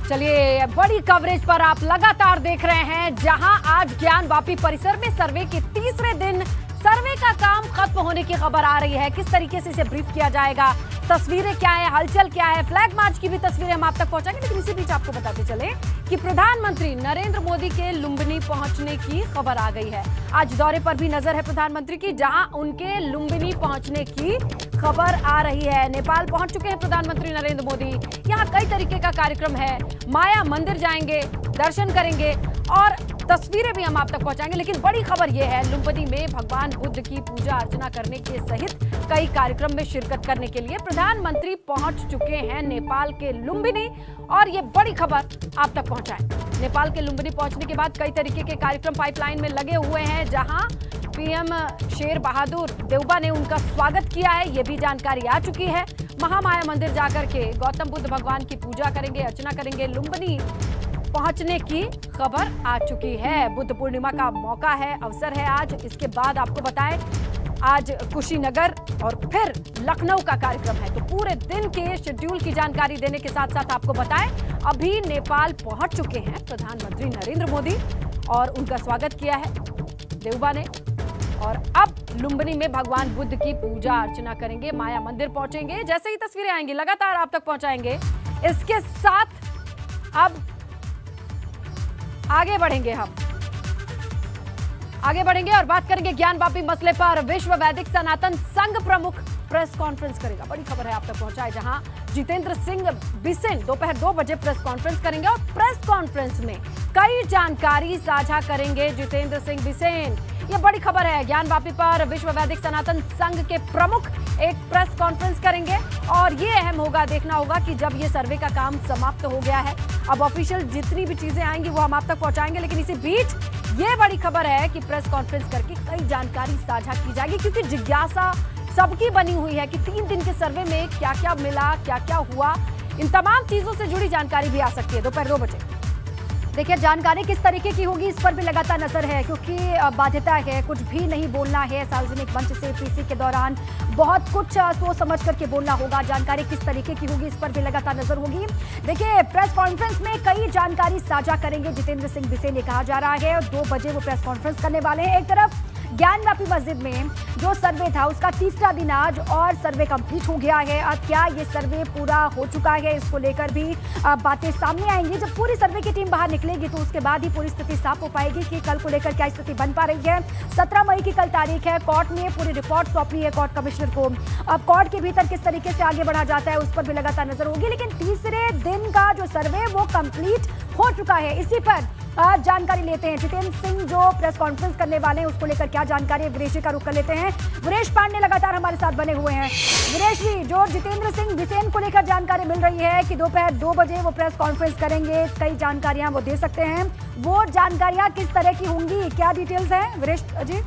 चलिए, बड़ी कवरेज पर आप लगातार देख रहे हैं, जहां आज ज्ञानवापी परिसर में सर्वे के तीसरे दिन सर्वे का काम खत्म होने की खबर आ रही है। किस तरीके से इसे ब्रीफ किया जाएगा, तस्वीरें क्या है, हलचल क्या है, फ्लैग मार्च की भी तस्वीरें हम आप तक पहुंचाएंगे। लेकिन इसी बीच आपको बताते चले कि प्रधानमंत्री नरेंद्र मोदी के लुम्बिनी पहुंचने की खबर आ गई है। आज दौरे पर भी नजर है प्रधानमंत्री की, जहां उनके लुम्बिनी पहुंचने की खबर आ रही है। नेपाल पहुंच चुके हैं प्रधानमंत्री नरेंद्र मोदी। यहाँ कई तरीके का कार्यक्रम है, माया मंदिर जाएंगे, दर्शन करेंगे और तस्वीरें भी हम आप तक पहुंचाएंगे। लेकिन बड़ी खबर यह है, लुम्बिनी में भगवान बुद्ध की पूजा अर्चना करने के सहित कई कार्यक्रम में शिरकत करने के लिए प्रधानमंत्री पहुंच चुके हैं नेपाल के लुम्बिनी। और ये बड़ी खबर आप तक पहुंचाएं। नेपाल के लुम्बिनी पहुंचने के बाद कई तरीके के कार्यक्रम पाइपलाइन में लगे हुए हैं, जहां पीएम शेर बहादुर देउबा ने उनका स्वागत किया है, ये भी जानकारी आ चुकी है। महामाया मंदिर जाकर के गौतम बुद्ध भगवान की पूजा करेंगे, अर्चना करेंगे। लुम्बिनी पहुंचने की खबर आ चुकी है। बुद्ध पूर्णिमा का मौका है, अवसर है आज। इसके बाद आपको बताएं, आज कुशीनगर और फिर लखनऊ का कार्यक्रम है। तो पूरे दिन के शेड्यूल की जानकारी देने के साथ साथ आपको बताएं, अभी नेपाल पहुंच चुके हैं प्रधानमंत्री नरेंद्र मोदी और उनका स्वागत किया है देउबा ने। और अब लुम्बिनी में भगवान बुद्ध की पूजा अर्चना करेंगे, माया मंदिर पहुंचेंगे। जैसे ही तस्वीरें आएंगी लगातार आप तक पहुंचाएंगे। इसके साथ अब आगे बढ़ेंगे और बात करेंगे ज्ञानवापी मसले पर। विश्व वैदिक सनातन संघ प्रमुख प्रेस कॉन्फ्रेंस करेगा। बड़ी खबर है आप तक पहुंचाए, जहां जितेंद्र सिंह बिसेन दोपहर 2 बजे प्रेस कॉन्फ्रेंस करेंगे और प्रेस कॉन्फ्रेंस में कई जानकारी साझा करेंगे जितेंद्र सिंह बिसेन। ये बड़ी खबर है, ज्ञानवापी पर विश्व वैदिक सनातन संघ के प्रमुख एक प्रेस कॉन्फ्रेंस करेंगे और ये अहम होगा, देखना होगा कि जब ये सर्वे का काम समाप्त हो गया है, अब ऑफिशियल जितनी भी चीजें आएंगी वो हम आप तक पहुंचाएंगे। लेकिन इसी बीच ये बड़ी खबर है कि प्रेस कॉन्फ्रेंस करके कई जानकारी साझा की जाएगी, क्योंकि जिज्ञासा सबकी बनी हुई है कि 3 दिन के सर्वे में क्या क्या मिला, क्या क्या हुआ। इन तमाम चीजों से जुड़ी जानकारी भी आ सकती है दोपहर 2 बजे। देखिए, जानकारी किस तरीके की होगी इस पर भी लगातार नजर है, क्योंकि बाध्यता है, कुछ भी नहीं बोलना है। सार्वजनिक मंच से पीसी के दौरान बहुत कुछ सोच समझ करके बोलना होगा। जानकारी किस तरीके की होगी इस पर भी लगातार नजर होगी। देखिए, प्रेस कॉन्फ्रेंस में कई जानकारी साझा करेंगे जितेंद्र सिंह बिसेन, ने कहा जा रहा है। 2 बजे वो प्रेस कॉन्फ्रेंस करने वाले हैं। एक तरफ ज्ञानवापी मस्जिद में जो सर्वे था उसका तीसरा दिन आज और सर्वे कंप्लीट हो गया है। अब क्या ये सर्वे पूरा हो चुका है, इसको लेकर भी बातें सामने आएंगी। जब पूरी सर्वे की टीम बाहर निकलेगी तो उसके बाद ही पूरी स्थिति साफ हो पाएगी कि कल को लेकर क्या स्थिति बन पा रही है। 17 मई की कल तारीख है, कोर्ट में पूरी रिपोर्ट सौंपनी है कोर्ट कमिश्नर को। अब कोर्ट के भीतर किस तरीके से आगे बढ़ा जाता है उस पर भी लगातार नजर होगी। लेकिन तीसरे दिन का जो सर्वे वो कंप्लीट हो चुका है, इसी पर जानकारी लेते हैं। जितेंद्र सिंह जो प्रेस कॉन्फ्रेंस करने वाले हैं उसको लेकर क्या जानकारी है, वीरेश जी का रुख कर लेते हैं। वीरेश पांडे लगातार हमारे साथ बने हुए हैं। वीरेश जी, जो जितेंद्र सिंह बिसेन को लेकर जानकारी मिल रही है कि दोपहर 2 बजे वो प्रेस कॉन्फ्रेंस करेंगे, कई जानकारियां वो दे सकते हैं, वो जानकारियां किस तरह की होंगी, क्या डिटेल्स हैं वीरेश जी?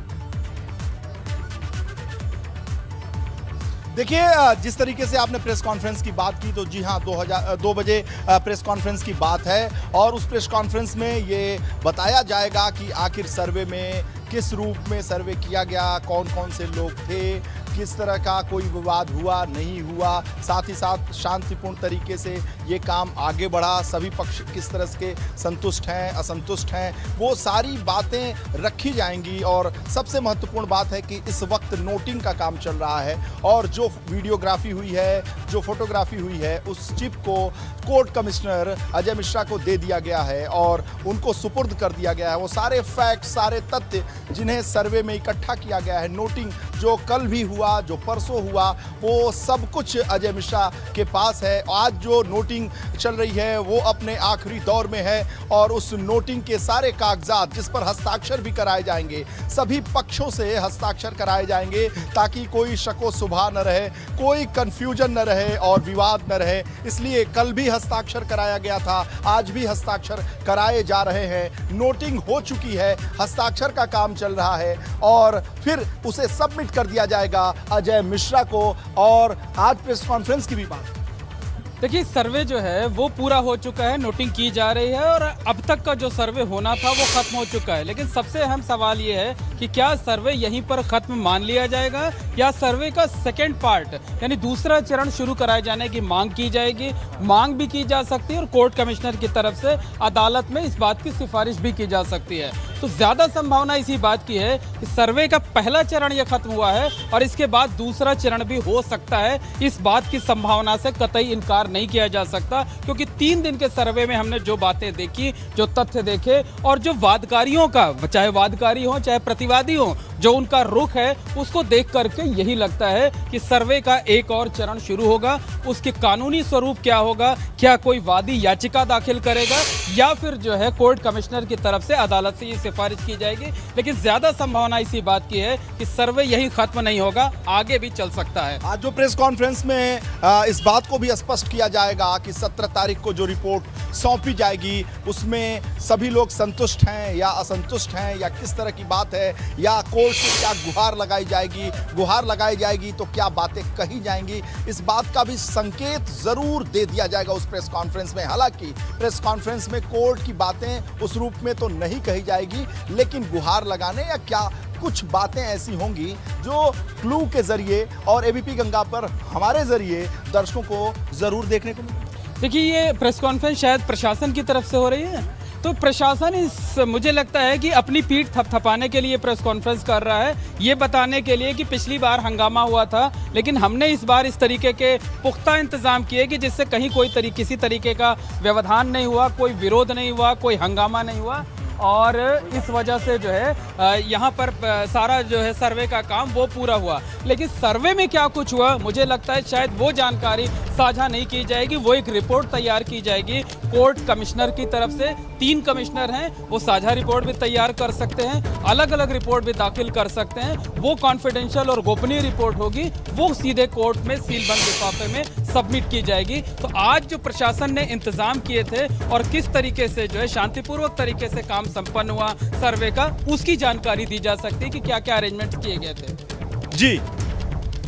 देखिए, जिस तरीके से आपने प्रेस कॉन्फ्रेंस की बात की, तो जी हाँ, 2 बजे प्रेस कॉन्फ्रेंस की बात है और उस प्रेस कॉन्फ्रेंस में ये बताया जाएगा कि आखिर सर्वे में किस रूप में सर्वे किया गया, कौन कौन से लोग थे, किस तरह का कोई विवाद हुआ, नहीं हुआ, साथ ही साथ शांतिपूर्ण तरीके से ये काम आगे बढ़ा, सभी पक्ष किस तरह के संतुष्ट हैं, असंतुष्ट हैं, वो सारी बातें रखी जाएंगी। और सबसे महत्वपूर्ण बात है कि इस वक्त नोटिंग का काम चल रहा है और जो वीडियोग्राफी हुई है, जो फोटोग्राफी हुई है, उस चिप को कोर्ट कमिश्नर अजय मिश्रा को दे दिया गया है और उनको सुपुर्द कर दिया गया है। वो सारे फैक्ट, सारे तथ्य जिन्हें सर्वे में इकट्ठा किया गया है, नोटिंग जो कल भी हुआ, जो परसों हुआ, वो सब कुछ अजय मिश्रा के पास है। आज जो नोटिंग चल रही है वो अपने आखिरी दौर में है और उस नोटिंग के सारे कागजात जिस पर हस्ताक्षर भी कराए जाएंगे, सभी पक्षों से हस्ताक्षर कराए जाएंगे ताकि कोई शको शुबहा न रहे, कोई कंफ्यूजन न रहे और विवाद न रहे। इसलिए कल भी हस्ताक्षर कराया गया था, आज भी हस्ताक्षर कराए जा रहे हैं। नोटिंग हो चुकी है, हस्ताक्षर का काम चल रहा है और फिर उसे सबमिट कर दिया जाएगा अजय मिश्रा को। और आज प्रेस कॉन्फ्रेंस की भी बात, देखिए, सर्वे जो है वो पूरा हो चुका है, नोटिंग की जा रही है और अब तक का जो सर्वे होना था वो खत्म हो चुका है। लेकिन सबसे अहम सवाल ये है कि क्या सर्वे यहीं पर खत्म मान लिया जाएगा या सर्वे का सेकेंड पार्ट यानी दूसरा चरण शुरू कराए जाने की मांग की जाएगी। मांग भी की जा सकती है और कोर्ट कमिश्नर की तरफ से अदालत में इस बात की सिफारिश भी की जा सकती है। तो ज़्यादा संभावना इसी बात की है कि सर्वे का पहला चरण ये खत्म हुआ है और इसके बाद दूसरा चरण भी हो सकता है। इस बात की संभावना से कतई इनकार नहीं किया जा सकता, क्योंकि 3 दिन के सर्वे में हमने जो बातें देखी, जो तथ्य देखे और जो वादकारियों का, चाहे वादकारी हो चाहे प्रतिवादी हो, जो उनका रुख है उसको देख करके यही लगता है कि सर्वे का एक और चरण शुरू होगा। उसके कानूनी स्वरूप क्या होगा, क्या कोई वादी याचिका दाखिल करेगा या फिर जो है कोर्ट कमिश्नर की तरफ से अदालत से ये सिफारिश की जाएगी। लेकिन ज्यादा संभावना इसी बात की है कि सर्वे यही खत्म नहीं होगा, आगे भी चल सकता है। आज जो प्रेस कॉन्फ्रेंस में इस बात को भी स्पष्ट किया जाएगा कि 17 तारीख को जो रिपोर्ट सौंपी जाएगी उसमें सभी लोग संतुष्ट हैं या असंतुष्ट हैं या किस तरह की बात है, या कोर्ट से क्या गुहार लगाई जाएगी, गुहार लगाई जाएगी तो क्या बातें कही जाएंगी, इस बात का भी संकेत जरूर दे दिया जाएगा उस प्रेस कॉन्फ्रेंस में। हालांकि प्रेस कॉन्फ्रेंस में कोर्ट की बातें उस रूप में तो नहीं कही जाएगी, लेकिन गुहार लगाने या क्या कुछ बातें ऐसी होंगी जो क्लू के जरिए और एबीपी गंगा पर हमारे जरिए दर्शकों को जरूर देखने को मिलेगी। देखिए, ये प्रेस कॉन्फ्रेंस शायद प्रशासन की तरफ से हो रही है, तो प्रशासन मुझे लगता है कि अपनी पीठ थपथपाने के लिए प्रेस कॉन्फ्रेंस कर रहा है, ये बताने के लिए कि पिछली बार हंगामा हुआ था लेकिन हमने इस बार इस तरीके के पुख्ता इंतजाम किए कि जिससे कहीं किसी तरीके का व्यवधान नहीं हुआ, कोई विरोध नहीं हुआ, कोई हंगामा नहीं हुआ और इस वजह से जो है यहाँ पर सारा जो है सर्वे का काम वो पूरा हुआ। लेकिन सर्वे में क्या कुछ हुआ, मुझे लगता है शायद वो जानकारी साझा नहीं की जाएगी। वो एक रिपोर्ट तैयार की जाएगी कोर्ट कमिश्नर की तरफ से। 3 कमिश्नर हैं, वो साझा रिपोर्ट भी तैयार कर सकते हैं, अलग अलग रिपोर्ट भी दाखिल कर सकते हैं। वो कॉन्फिडेंशियल और गोपनीय रिपोर्ट होगी, वो सीधे कोर्ट में सीलबंद लिफाफे में सबमिट की जाएगी। तो आज जो प्रशासन ने इंतजाम किए थे और किस तरीके से जो है शांतिपूर्वक तरीके से काम संपन्न हुआ सर्वे का, उसकी जानकारी दी जा सकती है कि क्या क्या अरेंजमेंट किए गए थे। जी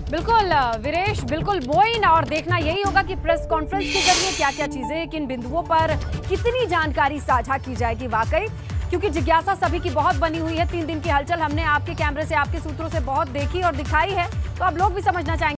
बिल्कुल वीरेश, बिल्कुल वही ना, और देखना यही होगा कि प्रेस कॉन्फ्रेंस के जरिए क्या क्या चीजें, किन बिंदुओं पर कितनी जानकारी साझा की जाएगी वाकई, क्योंकि जिज्ञासा सभी की बहुत बनी हुई है। 3 दिन की हलचल हमने आपके कैमरे से, आपके सूत्रों से बहुत देखी और दिखाई है, तो अब लोग भी समझना चाहेंगे।